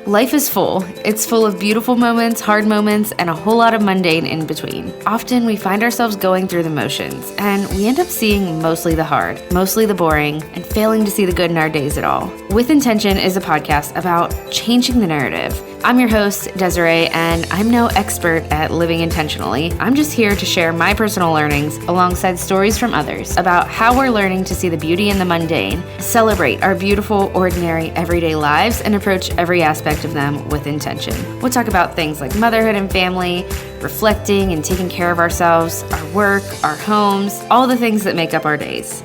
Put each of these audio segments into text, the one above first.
Life is full. It's full of beautiful moments, hard moments, and a whole lot of mundane in between. Often we find ourselves going through the motions, and we end up seeing mostly the hard, mostly the boring, and failing to see the good in our days at all. With Intention is a podcast about changing the narrative. I'm your host, Desiree, and I'm no expert at living intentionally. I'm just here to share my personal learnings alongside stories from others about how we're learning to see the beauty in the mundane, celebrate our beautiful, ordinary, everyday lives, and approach every aspect of them with intention. We'll talk about things like motherhood and family, reflecting and taking care of ourselves, our work, our homes, all the things that make up our days.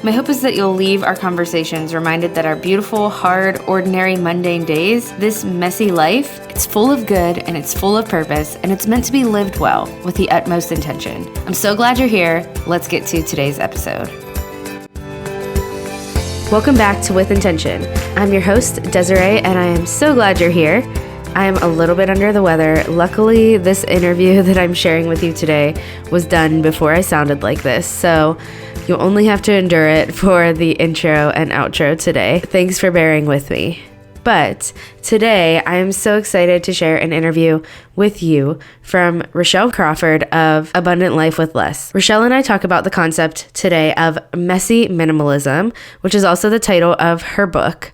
My hope is that you'll leave our conversations reminded that our beautiful, hard, ordinary, mundane days, this messy life, it's full of good and it's full of purpose and it's meant to be lived well with the utmost intention. I'm so glad you're here. Let's get to today's episode. Welcome back to With Intention. I'm your host, Desiree, and I am so glad you're here. I am a little bit under the weather. Luckily, this interview that I'm sharing with you today was done before I sounded like this, so you'll only have to endure it for the intro and outro today. Thanks for bearing with me. But today, I am so excited to share an interview with you from Rachelle Crawford of Abundant Life with Less. Rachelle and I talk about the concept today of Messy Minimalism, which is also the title of her book.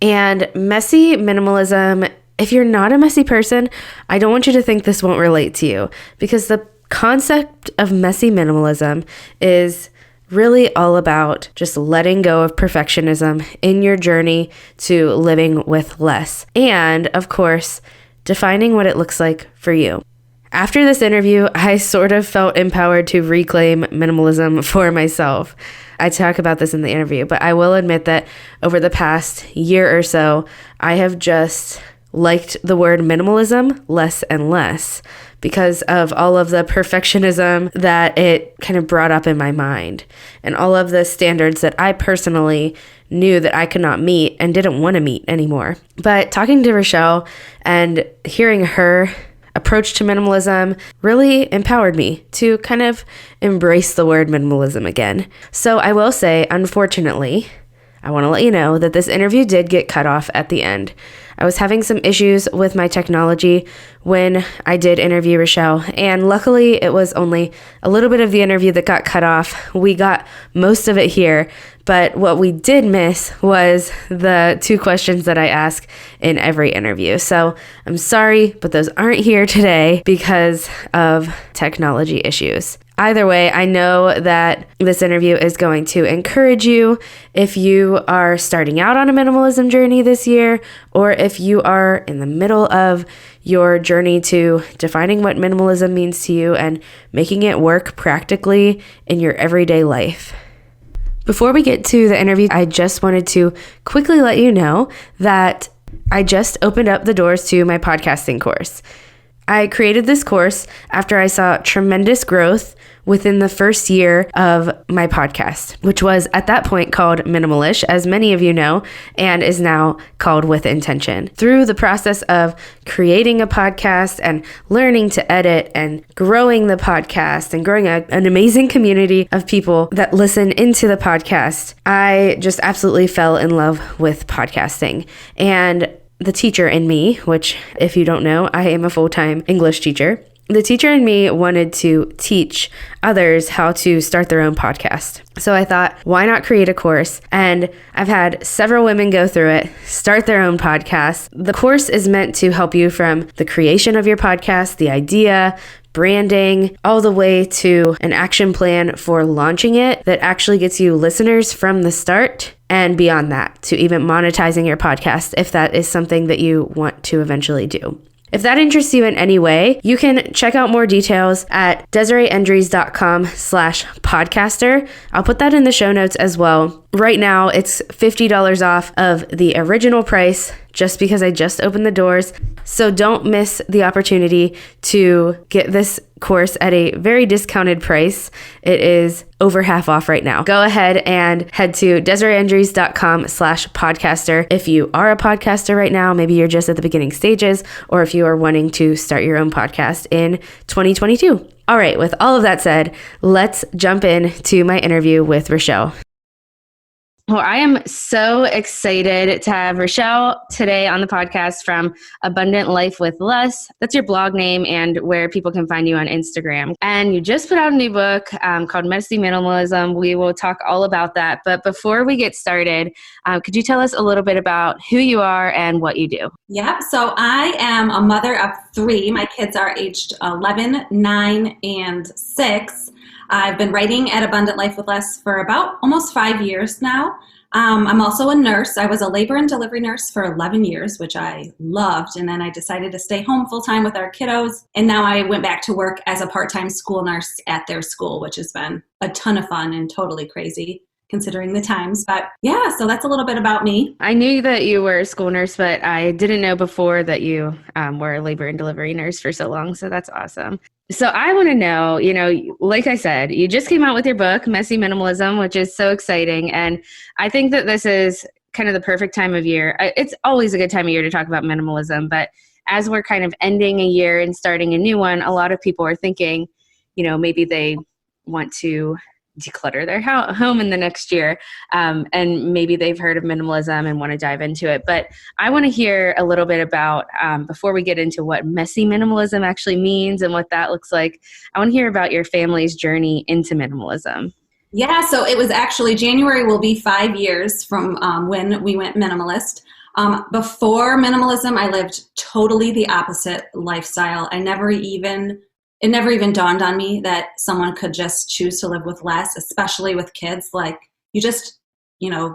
And Messy Minimalism, if you're not a messy person, I don't want you to think this won't relate to you, because the concept of messy minimalism is really all about just letting go of perfectionism in your journey to living with less. And of course, defining what it looks like for you. After this interview, I sort of felt empowered to reclaim minimalism for myself. I talk about this in the interview, but I will admit that over the past year or so, I have just liked the word minimalism less and less because of all of the perfectionism that it kind of brought up in my mind and all of the standards that I personally knew that I could not meet and didn't want to meet anymore. But talking to Rochelle and hearing her approach to minimalism really empowered me to kind of embrace the word minimalism again. So I will say, unfortunately, I want to let you know that this interview did get cut off at the end. I was having some issues with my technology when I did interview Rochelle, and luckily it was only a little bit of the interview that got cut off. We got most of it here, but what we did miss was the 2 questions that I ask in every interview. So I'm sorry, but those aren't here today because of technology issues. Either way, I know that this interview is going to encourage you if you are starting out on a minimalism journey this year, or if you are in the middle of your journey to defining what minimalism means to you and making it work practically in your everyday life. Before we get to the interview, I just wanted to quickly let you know that I just opened up the doors to my podcasting course. I created this course after I saw tremendous growth within the first year of my podcast, which was at that point called Minimalish, as many of you know, and is now called With Intention. Through the process of creating a podcast and learning to edit and growing the podcast and growing an amazing community of people that listen into the podcast, I just absolutely fell in love with podcasting. And the teacher in me, which if you don't know, I am a full-time English teacher. The teacher in me wanted to teach others how to start their own podcast. So I thought, why not create a course? And I've had several women go through it, start their own podcast. The course is meant to help you from the creation of your podcast, the idea, branding, all the way to an action plan for launching it that actually gets you listeners from the start and beyond that to even monetizing your podcast if that is something that you want to eventually do. If that interests you in any way, you can check out more details at desireeendries.com/podcaster. I'll put that in the show notes as well. Right now, it's $50 off of the original price just because I just opened the doors. So don't miss the opportunity to get this course at a very discounted price. It is over half off right now. Go ahead and head to desireeendries.com/podcaster. If you are a podcaster right now, maybe you're just at the beginning stages, or if you are wanting to start your own podcast in 2022. All right, with all of that said, let's jump in to my interview with Rochelle. Well, I am so excited to have Rochelle today on the podcast from Abundant Life with Less. That's your blog name and where people can find you on Instagram. And you just put out a new book called Messy Minimalism. We will talk all about that. But before we get started, could you tell us a little bit about who you are and what you do? Yep. So I am a mother of three. My kids are aged 11, 9, and 6. I've been writing at Abundant Life with Less for about almost 5 years now. I'm also a nurse. I was a labor and delivery nurse for 11 years, which I loved. And then I decided to stay home full time with our kiddos. And now I went back to work as a part-time school nurse at their school, which has been a ton of fun and totally crazy considering the times. But yeah, so that's a little bit about me. I knew that you were a school nurse, but I didn't know before that you were a labor and delivery nurse for so long. So that's awesome. So I want to know, like I said, you just came out with your book, Messy Minimalism, which is so exciting. And I think that this is kind of the perfect time of year. It's always a good time of year to talk about minimalism, but as we're kind of ending a year and starting a new one, a lot of people are thinking, maybe they want to declutter their home in the next year. And maybe they've heard of minimalism and want to dive into it. But I want to hear a little bit about, before we get into what messy minimalism actually means and what that looks like, I want to hear about your family's journey into minimalism. Yeah, so it was actually January will be 5 years from when we went minimalist. Before minimalism, I lived totally the opposite lifestyle. It never even dawned on me that someone could just choose to live with less, especially with kids. Like you just,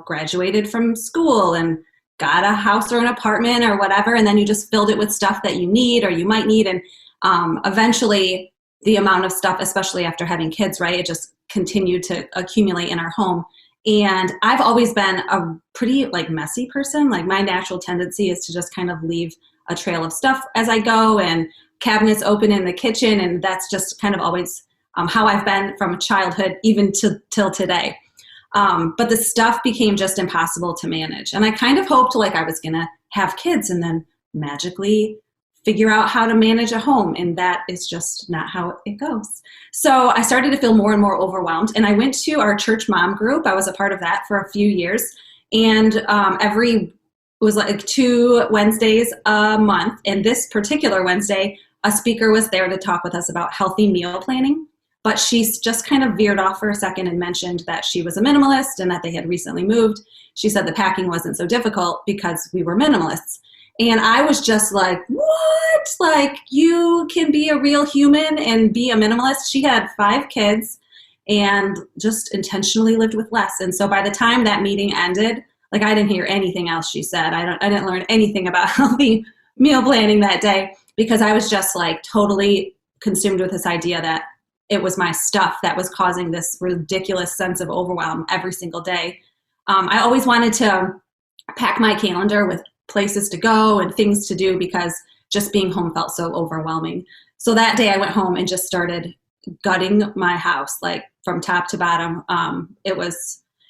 graduated from school and got a house or an apartment or whatever, and then you just filled it with stuff that you need or you might need. And eventually the amount of stuff, especially after having kids, right, it just continued to accumulate in our home. And I've always been a pretty messy person. Like my natural tendency is to just kind of leave a trail of stuff as I go and cabinets open in the kitchen, and that's just kind of always how I've been from childhood even till today. But the stuff became just impossible to manage, and I kind of hoped I was gonna have kids and then magically figure out how to manage a home, and that is just not how it goes. So I started to feel more and more overwhelmed, and I went to our church mom group. I was a part of that for a few years, and it was 2 Wednesdays a month, and this particular Wednesday, a speaker was there to talk with us about healthy meal planning, but she's just kind of veered off for a second and mentioned that she was a minimalist and that they had recently moved. She said the packing wasn't so difficult because we were minimalists. And I was just like, what? Like, you can be a real human and be a minimalist? She had 5 kids and just intentionally lived with less. And so by the time that meeting ended, I didn't hear anything else she said. I didn't learn anything about healthy meal planning that day, because I was just totally consumed with this idea that it was my stuff that was causing this ridiculous sense of overwhelm every single day. I always wanted to pack my calendar with places to go and things to do because just being home felt so overwhelming. So that day I went home and just started gutting my house, from top to bottom.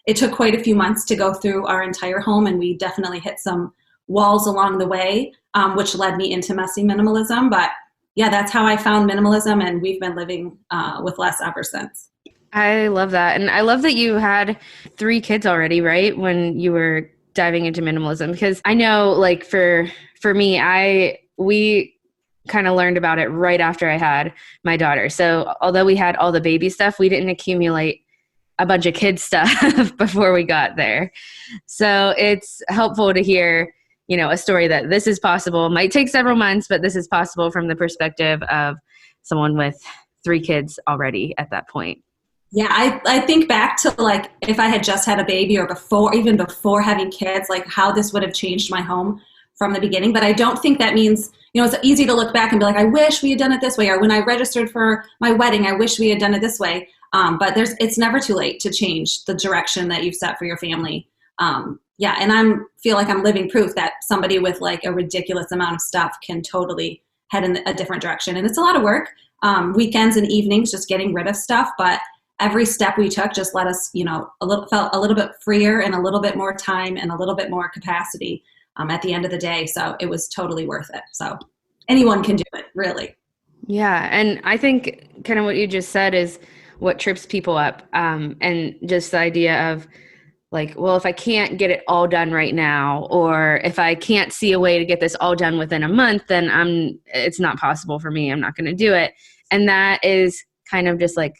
It took quite a few months to go through our entire home, and we definitely hit some walls along the way, which led me into messy minimalism. But yeah, that's how I found minimalism, and we've been living with less ever since. I love that. And I love that you had 3 kids already, right, when you were diving into minimalism, because I know for me, we kind of learned about it right after I had my daughter. So although we had all the baby stuff, we didn't accumulate a bunch of kids stuff before we got there. So it's helpful to hear, a story that this is possible. It might take several months, but this is possible from the perspective of someone with 3 kids already at that point. Yeah, I think back to if I had just had a baby or even before having kids, how this would have changed my home from the beginning. But I don't think that means, it's easy to look back and be like, I wish we had done it this way. Or when I registered for my wedding, I wish we had done it this way. But it's never too late to change the direction that you've set for your family. Yeah, and I feel like I'm living proof that somebody with a ridiculous amount of stuff can totally head in a different direction. And it's a lot of work, weekends and evenings, just getting rid of stuff. But every step we took just let us, felt a little bit freer and a little bit more time and a little bit more capacity at the end of the day. So it was totally worth it. So anyone can do it, really. Yeah. And I think kind of what you just said is what trips people up. And just the idea of like, well, if I can't get it all done right now, or if I can't see a way to get this all done within a month, then it's not possible for me. I'm not going to do it. And that is kind of just like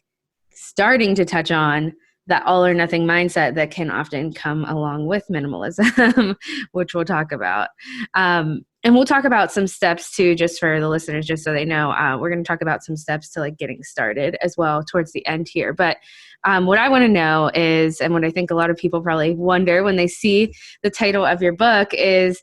starting to touch on that all or nothing mindset that can often come along with minimalism, which we'll talk about. And we'll talk about some steps too, just for the listeners, just so they know. We're going to talk about some steps to like getting started as well towards the end here. But what I want to know is, and what I think a lot of people probably wonder when they see the title of your book is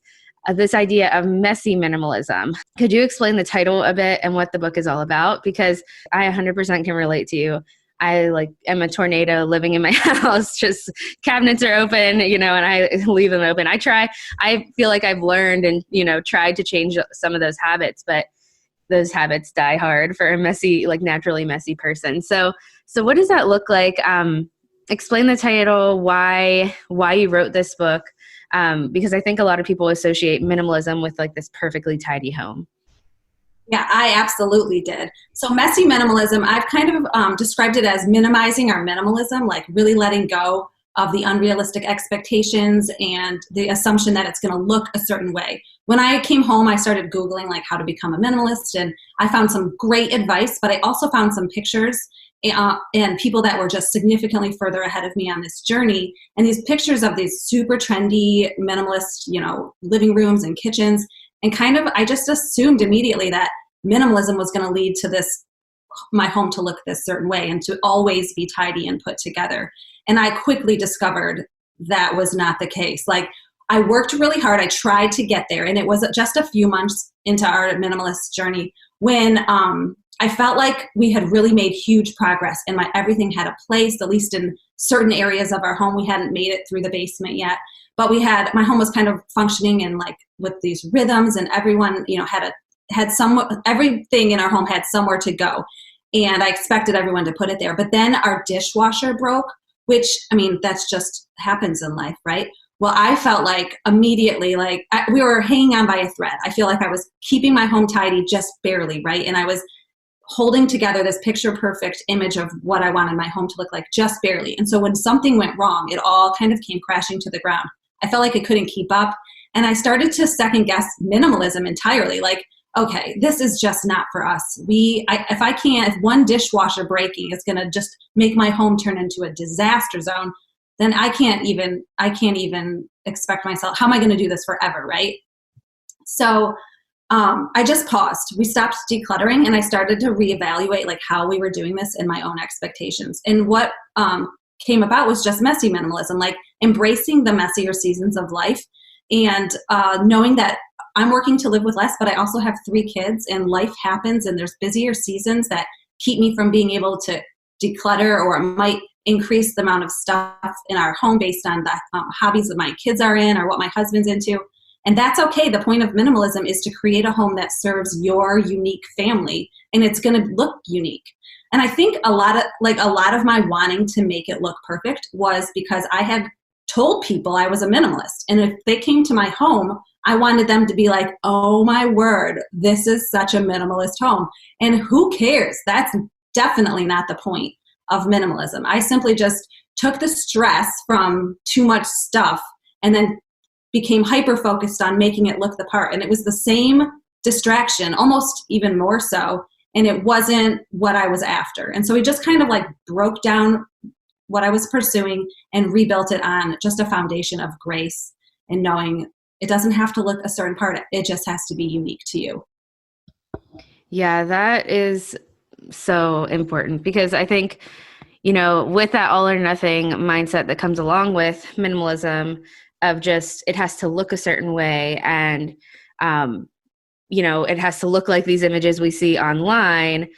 this idea of messy minimalism. Could you explain the title a bit and what the book is all about? Because I 100% can relate to you. I am a tornado living in my house, just cabinets are open, and I leave them open. I feel like I've learned and, tried to change some of those habits, but those habits die hard for a messy, naturally messy person. So what does that look like? Explain the title, why you wrote this book, because I think a lot of people associate minimalism with this perfectly tidy home. Yeah, I absolutely did. So messy minimalism, I've kind of described it as minimizing our minimalism, really letting go of the unrealistic expectations and the assumption that it's going to look a certain way. When I came home, I started Googling how to become a minimalist, and I found some great advice, but I also found some pictures and people that were just significantly further ahead of me on this journey. And these pictures of these super trendy minimalist, living rooms and kitchens. And I just assumed immediately that minimalism was going to lead to my home to look this certain way and to always be tidy and put together. And I quickly discovered that was not the case. I worked really hard. I tried to get there. And it was just a few months into our minimalist journey when I felt like we had really made huge progress and everything had a place, at least in certain areas of our home. We hadn't made it through the basement yet. But my home was kind of functioning and with these rhythms, and everyone, everything in our home had somewhere to go. And I expected everyone to put it there. But then our dishwasher broke, which, that's just happens in life, right? Well, I felt immediately we were hanging on by a thread. I feel like I was keeping my home tidy just barely, right? And I was holding together this picture perfect image of what I wanted my home to look like just barely. And so when something went wrong, it all kind of came crashing to the ground. I felt like I couldn't keep up. And I started to second guess minimalism entirely. Okay, this is just not for us. If one dishwasher breaking is going to just make my home turn into a disaster zone, then I can't even expect myself, how am I going to do this forever, right? So I just paused. We stopped decluttering, and I started to reevaluate how we were doing this and my own expectations. And what came about was just messy minimalism, embracing the messier seasons of life, and knowing that I'm working to live with less, but I also have 3 kids, and life happens, and there's busier seasons that keep me from being able to declutter, or it might increase the amount of stuff in our home based on the hobbies that my kids are in or what my husband's into. And that's okay. The point of minimalism is to create a home that serves your unique family, and it's going to look unique. And I think a lot of my wanting to make it look perfect was because I had told people I was a minimalist. And if they came to my home, I wanted them to be like, oh my word, this is such a minimalist home. And who cares? That's definitely not the point of minimalism. I simply just took the stress from too much stuff and then became hyper-focused on making it look the part. And it was the same distraction, almost even more so, and it wasn't what I was after. And so we just kind of broke down what I was pursuing and rebuilt it on just a foundation of grace and knowing it doesn't have to look a certain part. It just has to be unique to you. Yeah, that is so important, because I think, with that all or nothing mindset that comes along with minimalism, of just, it has to look a certain way, and, it has to look like these images we see online,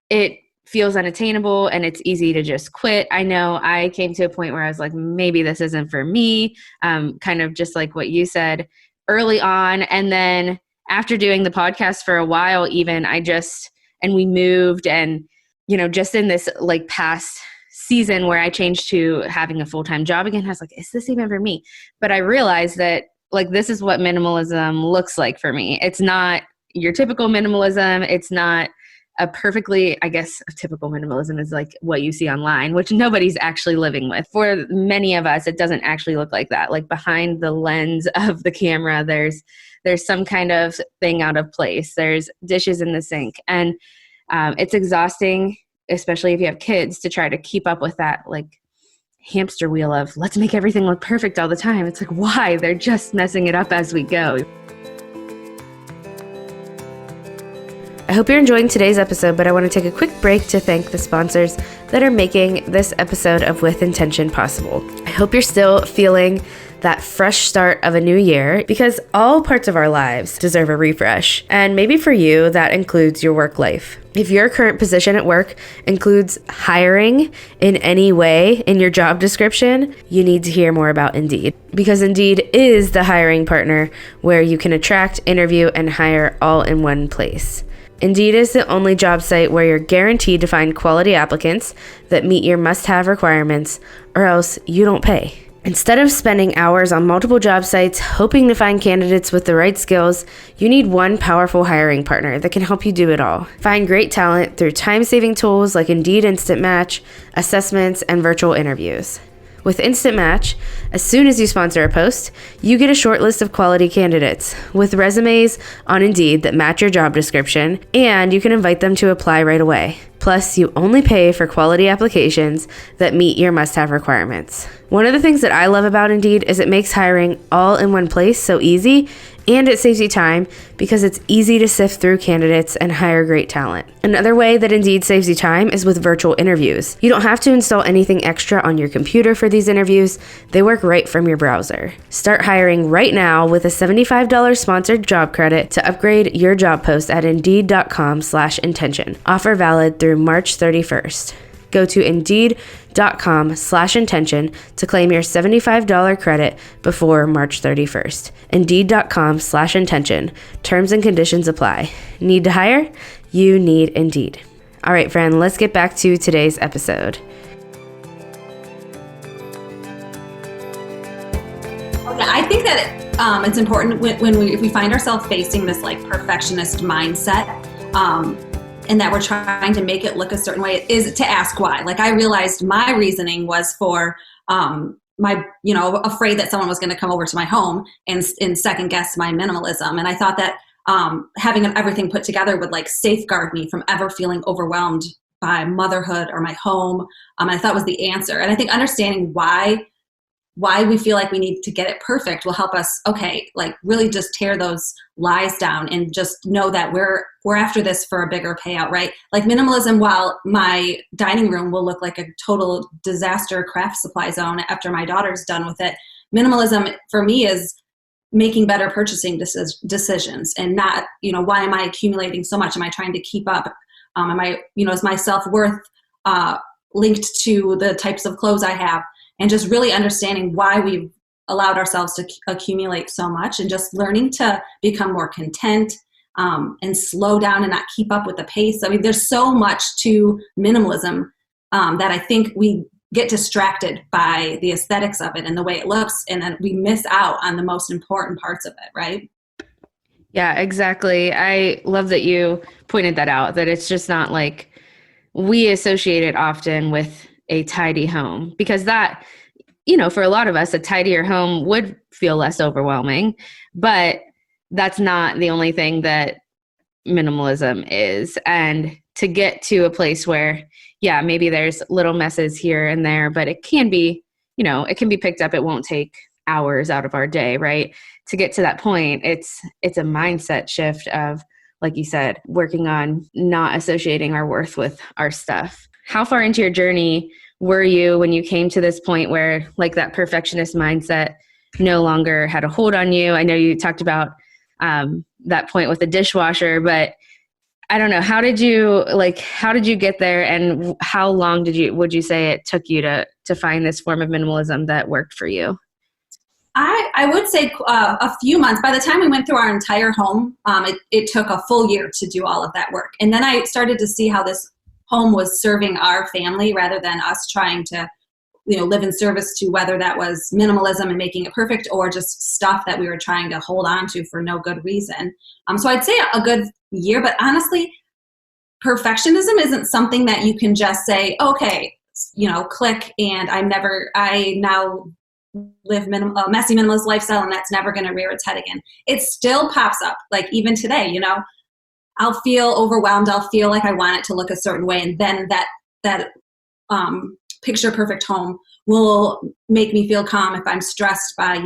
it feels unattainable and it's easy to just quit. I know I came to a point where I was like, maybe this isn't for me, kind of just like what you said early on. And then after doing the podcast for a while, even and we moved, and, just in this past season where I changed to having a full-time job again, I was like, is this even for me? But I realized that this is what minimalism looks like for me. It's not your typical minimalism. It's not a perfectly, I guess, a typical minimalism is like what you see online, which nobody's actually living with. For many of us, it doesn't actually look like that. Like behind the lens of the camera, there's some kind of thing out of place. There's dishes in the sink. And it's exhausting, especially if you have kids, to try to keep up with that like hamster wheel of let's make everything look perfect all the time. It's like, why? They're just messing it up as we go. I hope you're enjoying today's episode, but I want to take a quick break to thank the sponsors that are making this episode of With Intention possible. I hope you're still feeling that fresh start of a new year, because all parts of our lives deserve a refresh. And maybe for you, that includes your work life. If your current position at work includes hiring in any way in your job description, you need to hear more about Indeed, because Indeed is the hiring partner where you can attract, interview, and hire all in one place. Indeed is the only job site where you're guaranteed to find quality applicants that meet your must-have requirements, or else you don't pay. Instead of spending hours on multiple job sites hoping to find candidates with the right skills, you need one powerful hiring partner that can help you do it all. Find great talent through time-saving tools like Indeed Instant Match, assessments, and virtual interviews. With Instant Match, as soon as you sponsor a post, you get a short list of quality candidates with resumes on Indeed that match your job description, and you can invite them to apply right away. Plus, you only pay for quality applications that meet your must-have requirements. One of the things that I love about Indeed is it makes hiring all in one place so easy, and it saves you time because it's easy to sift through candidates and hire great talent. Another way that Indeed saves you time is with virtual interviews. You don't have to install anything extra on your computer for these interviews. They work right from your browser. Start hiring right now with a $75 sponsored job credit to upgrade your job post at Indeed.com/intention. Offer valid through March 31st. Go to Indeed.com/intention to claim your $75 credit before March 31st. Indeed.com/intention. Terms and conditions apply. Need to hire? You need Indeed. All right, friend, let's get back to today's episode. I think that it's important if we find ourselves facing this like perfectionist mindset, and that we're trying to make it look a certain way, is to ask why. Like I realized my reasoning was for afraid that someone was going to come over to my home and second guess my minimalism. And I thought that having everything put together would like safeguard me from ever feeling overwhelmed by motherhood or my home. I thought was the answer. And I think understanding why we feel like we need to get it perfect will help us, like really just tear those lies down and just know that we're after this for a bigger payout, right? Like minimalism, while my dining room will look like a total disaster craft supply zone after my daughter's done with it, minimalism for me is making better purchasing decisions and not, why am I accumulating so much? Am I trying to keep up? Is my self-worth linked to the types of clothes I have? And just really understanding why we've allowed ourselves to accumulate so much, and just learning to become more content and slow down and not keep up with the pace. I mean, there's so much to minimalism that I think we get distracted by the aesthetics of it and the way it looks, and then we miss out on the most important parts of it, right? Yeah, exactly. I love that you pointed that out, that it's just not like we associate it often with a tidy home, because that, for a lot of us, a tidier home would feel less overwhelming, but that's not the only thing that minimalism is. And to get to a place where, maybe there's little messes here and there, but it can be, it can be picked up. It won't take hours out of our day, right? To get to that point, it's a mindset shift of, like you said, working on not associating our worth with our stuff. How far into your journey were you when you came to this point where like that perfectionist mindset no longer had a hold on you? I know you talked about that point with the dishwasher, but I don't know, how did you get there, and how long would you say it took you to find this form of minimalism that worked for you? I would say a few months. By the time we went through our entire home, it took a full year to do all of that work. And then I started to see how this home was serving our family rather than us trying to, live in service to, whether that was minimalism and making it perfect or just stuff that we were trying to hold on to for no good reason. So I'd say a good year, but honestly, perfectionism isn't something that you can just say, okay, click, and I now live a messy minimalist lifestyle, and that's never going to rear its head again. It still pops up. Like even today, I'll feel overwhelmed. I'll feel like I want it to look a certain way. And then that picture perfect home will make me feel calm if I'm stressed by,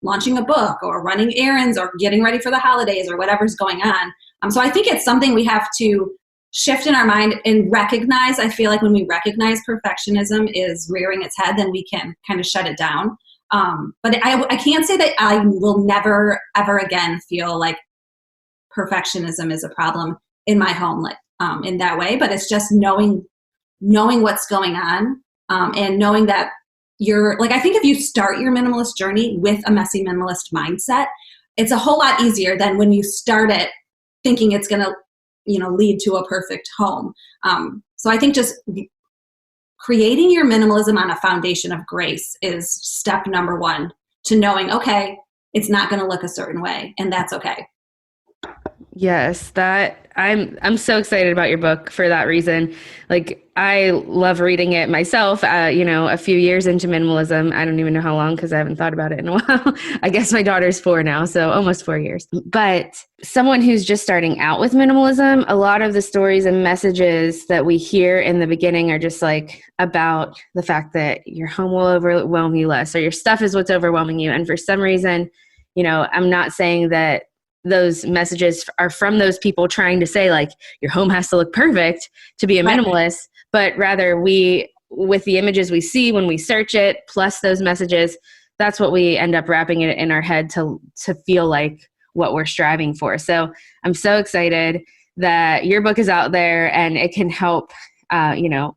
launching a book or running errands or getting ready for the holidays or whatever's going on. So I think it's something we have to shift in our mind and recognize. I feel like when we recognize perfectionism is rearing its head, then we can kind of shut it down. But I can't say that I will never, ever again feel like perfectionism is a problem in my home, like in that way. But it's just knowing what's going on, and knowing that I think if you start your minimalist journey with a messy minimalist mindset, it's a whole lot easier than when you start it thinking it's going to, lead to a perfect home. So I think just creating your minimalism on a foundation of grace is step number one to knowing, okay, it's not going to look a certain way, and that's okay. Yes, I'm so excited about your book for that reason. Like, I love reading it myself. A few years into minimalism, I don't even know how long because I haven't thought about it in a while. I guess my daughter's 4 now, so almost 4 years. But someone who's just starting out with minimalism, a lot of the stories and messages that we hear in the beginning are just like about the fact that your home will overwhelm you less, or your stuff is what's overwhelming you. And for some reason, I'm not saying that those messages are from those people trying to say like your home has to look perfect to be a minimalist, but rather with the images we see when we search it, plus those messages, that's what we end up wrapping it in our head to feel like what we're striving for. So I'm so excited that your book is out there and it can help,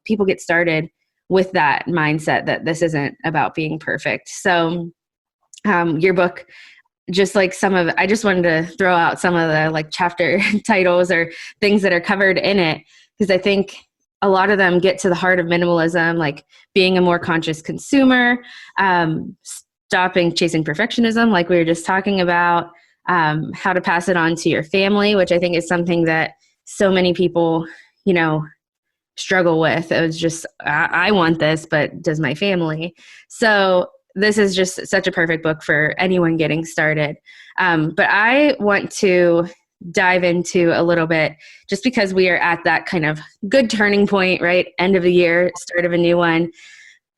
people get started with that mindset that this isn't about being perfect. So your book, just like I just wanted to throw out some of the like chapter titles or things that are covered in it, because I think a lot of them get to the heart of minimalism, like being a more conscious consumer, stopping chasing perfectionism, like we were just talking about, how to pass it on to your family, which I think is something that so many people, struggle with. It was just, I want this, but does my family? So this is just such a perfect book for anyone getting started. But I want to dive into a little bit, just because we are at that kind of good turning point, right? End of the year, start of a new one.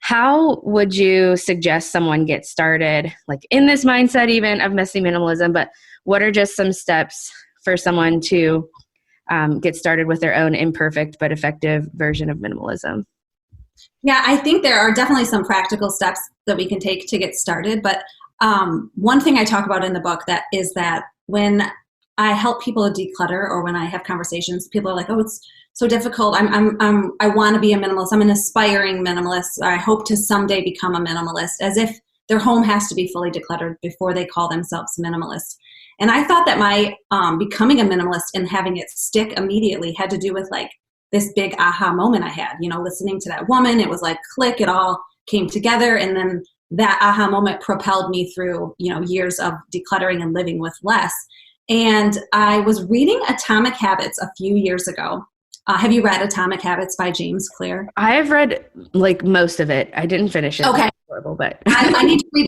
How would you suggest someone get started, like in this mindset even of messy minimalism, but what are just some steps for someone to get started with their own imperfect but effective version of minimalism? Yeah, I think there are definitely some practical steps that we can take to get started. But one thing I talk about in the book is that when I help people declutter, or when I have conversations, people are like, "Oh, it's so difficult. I want to be a minimalist. I'm an aspiring minimalist. I hope to someday become a minimalist," as if their home has to be fully decluttered before they call themselves minimalist. And I thought that my becoming a minimalist and having it stick immediately had to do with like this big aha moment I had, listening to that woman. It was like click, it all came together. And then that aha moment propelled me through, years of decluttering and living with less. And I was reading Atomic Habits a few years ago. Have you read Atomic Habits by James Clear? I have read like most of it. I didn't finish it. Okay. That's horrible, but I need to read.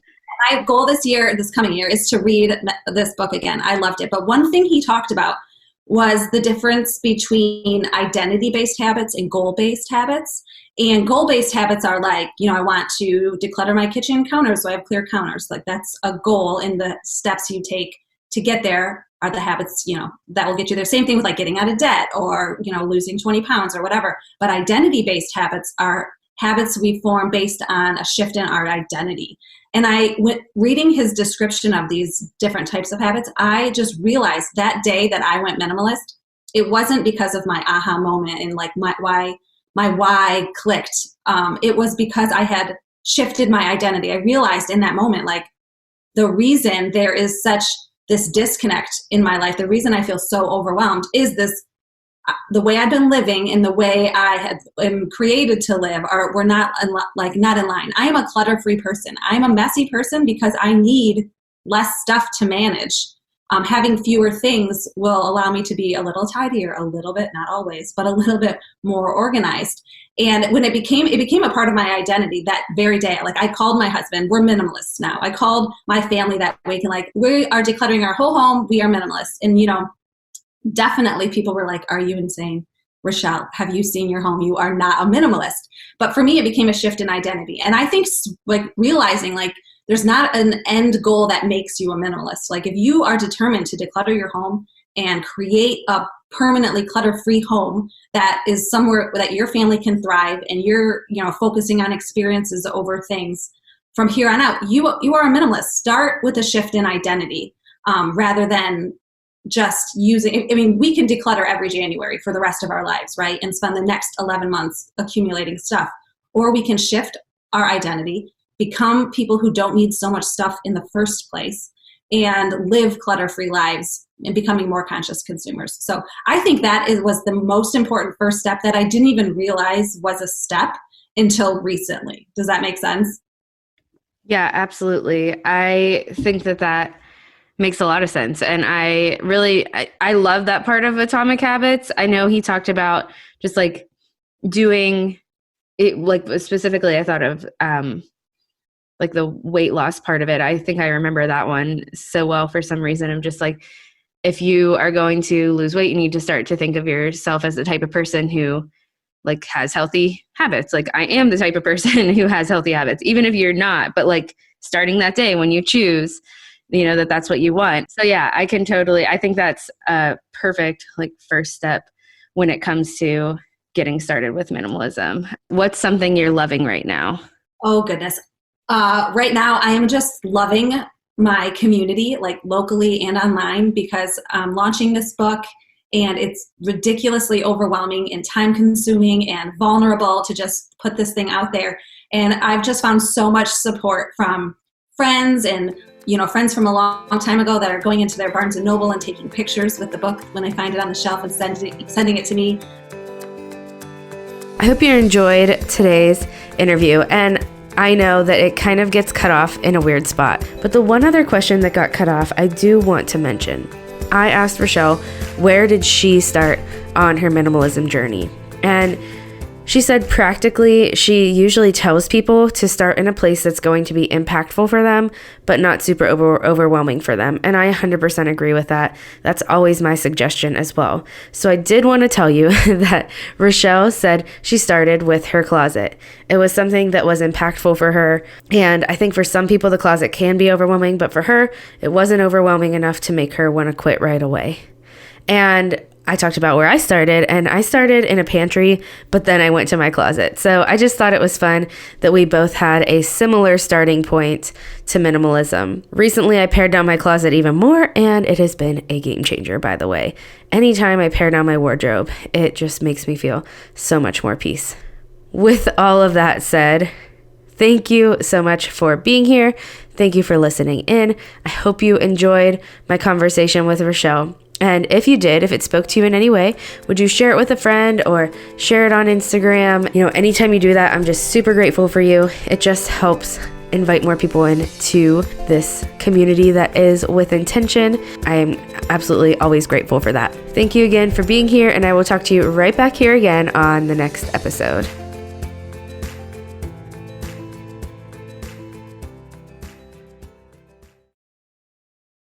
My goal this coming year, is to read this book again. I loved it. But one thing he talked about was the difference between identity-based habits and goal-based habits. And goal-based habits are like, I want to declutter my kitchen counters so I have clear counters. Like that's a goal, and the steps you take to get there are the habits, that will get you there. Same thing with like getting out of debt or, losing 20 pounds or whatever. But identity-based habits are habits we form based on a shift in our identity. And I went reading his description of these different types of habits. I just realized that day that I went minimalist, it wasn't because of my aha moment and like my why clicked. It was because I had shifted my identity. I realized in that moment, like the reason there is this disconnect in my life, the reason I feel so overwhelmed is the way I've been living and the way I am created to live were not in line. I am a clutter-free person. I am a messy person because I need less stuff to manage. having fewer things will allow me to be a little tidier, a little bit, not always, but a little bit more organized. And when it became a part of my identity that very day. Like I called my husband, we're minimalists now. I called my family that week and like, we are decluttering our whole home. We are minimalists. And, definitely people were like, are you insane? Rochelle, have you seen your home? You are not a minimalist. But for me, it became a shift in identity. And I think like realizing like there's not an end goal that makes you a minimalist. Like if you are determined to declutter your home and create a permanently clutter-free home that is somewhere that your family can thrive and you're, focusing on experiences over things from here on out, you are a minimalist. Start with a shift in identity rather than just using, we can declutter every January for the rest of our lives, right? And spend the next 11 months accumulating stuff. Or we can shift our identity, become people who don't need so much stuff in the first place, and live clutter-free lives and becoming more conscious consumers. So I think that was the most important first step that I didn't even realize was a step until recently. Does that make sense? Yeah, absolutely. I think that makes a lot of sense. And I love that part of Atomic Habits. I know he talked about just like doing it, like specifically I thought of like the weight loss part of it. I think I remember that one so well for some reason. I'm just like, if you are going to lose weight, you need to start to think of yourself as the type of person who like has healthy habits. Like I am the type of person who has healthy habits, even if you're not, but like starting that day when you choose, that's what you want. So yeah, I think that's a perfect like first step when it comes to getting started with minimalism. What's something you're loving right now? Oh goodness. Right now I am just loving my community, like locally and online, because I'm launching this book and it's ridiculously overwhelming and time consuming and vulnerable to just put this thing out there. And I've just found so much support from friends and friends from a long time ago that are going into their Barnes & Noble and taking pictures with the book when they find it on the shelf and sending it to me. I hope you enjoyed today's interview. And I know that it kind of gets cut off in a weird spot. But the one other question that got cut off, I do want to mention. I asked Rochelle, where did she start on her minimalism journey? And she said practically she usually tells people to start in a place that's going to be impactful for them, but not super overwhelming for them. And I 100% agree with that. That's always my suggestion as well. So I did want to tell you that Rochelle said she started with her closet. It was something that was impactful for her. And I think for some people, the closet can be overwhelming, but for her, it wasn't overwhelming enough to make her want to quit right away. And I talked about where I started, and I started in a pantry, but then I went to my closet. So I just thought it was fun that we both had a similar starting point to minimalism. Recently, I pared down my closet even more, and it has been a game changer, by the way. Anytime I pare down my wardrobe, it just makes me feel so much more peace. With all of that said, thank you so much for being here. Thank you for listening in. I hope you enjoyed my conversation with Rochelle. And if you did, if it spoke to you in any way, would you share it with a friend or share it on Instagram? Anytime you do that, I'm just super grateful for you. It just helps invite more people into this community that is with intention. I am absolutely always grateful for that. Thank you again for being here, and I will talk to you right back here again on the next episode.